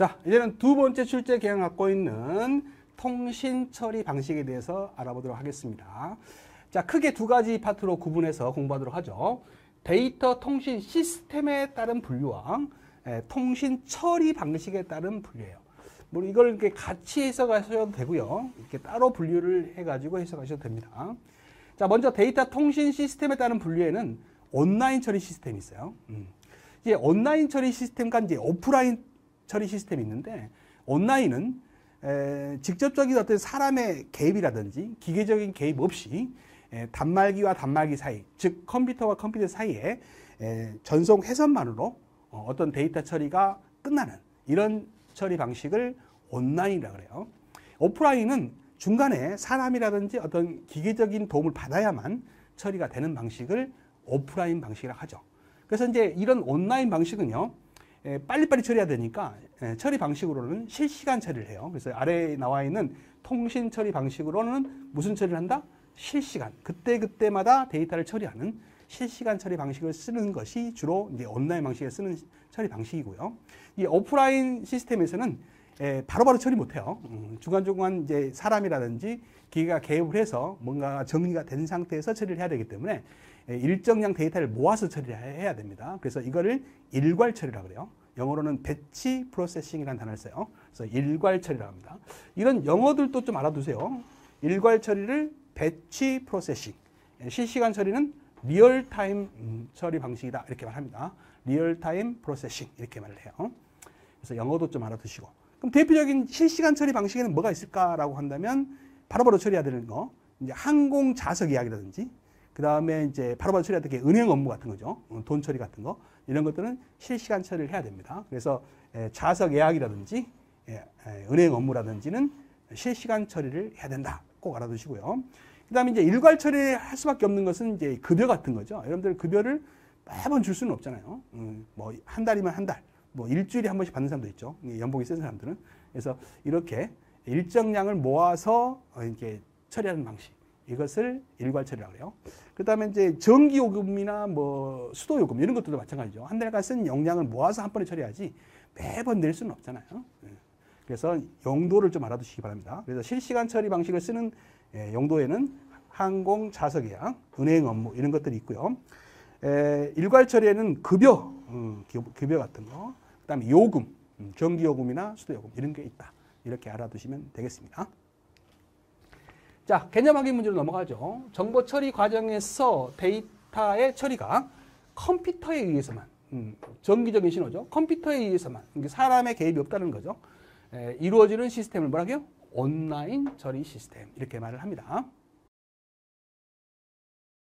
자, 이제는 두 번째 출제 개형을 갖고 있는 통신 처리 방식에 대해서 알아보도록 하겠습니다. 자, 크게 두 가지 파트로 구분해서 공부하도록 하죠. 데이터 통신 시스템에 따른 분류와 통신 처리 방식에 따른 분류예요. 뭐 이걸 이렇게 같이 해석하셔도 되고요. 이렇게 따로 분류를 해가지고 해석하셔도 됩니다. 자, 먼저 데이터 통신 시스템에 따른 분류에는 온라인 처리 시스템이 있어요. 이제 온라인 처리 시스템과 이제 오프라인 처리 시스템이 있는데, 온라인은 직접적인 어떤 사람의 개입이라든지 기계적인 개입 없이 단말기와 단말기 사이, 즉 컴퓨터와 컴퓨터 사이에 전송 회선만으로 어떤 데이터 처리가 끝나는 이런 처리 방식을 온라인이라고 그래요. 오프라인은 중간에 사람이라든지 어떤 기계적인 도움을 받아야만 처리가 되는 방식을 오프라인 방식이라고 하죠. 그래서 이제 이런 온라인 방식은요, 빨리빨리 처리해야 되니까 처리 방식으로는 실시간 처리를 해요. 그래서 아래에 나와 있는 통신 처리 방식으로는 무슨 처리를 한다? 실시간. 그때그때마다 데이터를 처리하는 실시간 처리 방식을 쓰는 것이 주로 이제 온라인 방식에 쓰는 처리 방식이고요. 이 오프라인 시스템에서는 바로바로 처리 못해요. 중간중간 이제 사람이라든지 기계가 개입을 해서 뭔가 정리가 된 상태에서 처리를 해야 되기 때문에 일정량 데이터를 모아서 처리를 해야 됩니다. 그래서 이거를 일괄 처리라고 그래요. 영어로는 배치 프로세싱이라는 단어를 써요. 그래서 일괄 처리라고 합니다. 이런 영어들도 좀 알아두세요. 일괄 처리를 배치 프로세싱, 실시간 처리는 리얼타임 처리 방식이다 이렇게 말합니다. 리얼타임 프로세싱 이렇게 말을 해요. 그래서 영어도 좀 알아두시고. 그럼 대표적인 실시간 처리 방식에는 뭐가 있을까라고 한다면 바로바로 처리해야 되는 거, 이제 항공 좌석 예약이라든지, 그 다음에 이제 바로바로 처리해야 될 게 은행 업무 같은 거죠. 돈 처리 같은 거, 이런 것들은 실시간 처리를 해야 됩니다. 그래서 좌석 예약이라든지 은행 업무라든지는 실시간 처리를 해야 된다. 꼭 알아두시고요. 그 다음에 이제 일괄 처리를 할 수밖에 없는 것은 이제 급여 같은 거죠. 여러분들 급여를 매번 줄 수는 없잖아요. 뭐 한 달이면 한 달, 뭐 일주일에 한 번씩 받는 사람도 있죠. 연봉이 센 사람들은. 그래서 이렇게 일정량을 모아서 이렇게 처리하는 방식, 이것을 일괄 처리라고 해요. 그 다음에 이제 전기요금이나 뭐 수도요금 이런 것들도 마찬가지죠. 한 달간 쓴 용량을 모아서 한 번에 처리하지 매번 낼 수는 없잖아요. 그래서 용도를 좀 알아두시기 바랍니다. 그래서 실시간 처리 방식을 쓰는 용도에는 항공 좌석 예약, 은행 업무 이런 것들이 있고요. 일괄 처리에는 급여 같은 거, 그 다음에 요금, 전기요금이나 수도요금 이런 게 있다. 이렇게 알아두시면 되겠습니다. 자, 개념 확인 문제로 넘어가죠. 정보 처리 과정에서 데이터의 처리가 컴퓨터에 의해서만, 정기적인 신호죠. 컴퓨터에 의해서만, 사람의 개입이 없다는 거죠. 이루어지는 시스템을 뭐라고 해요? 온라인 처리 시스템 이렇게 말을 합니다.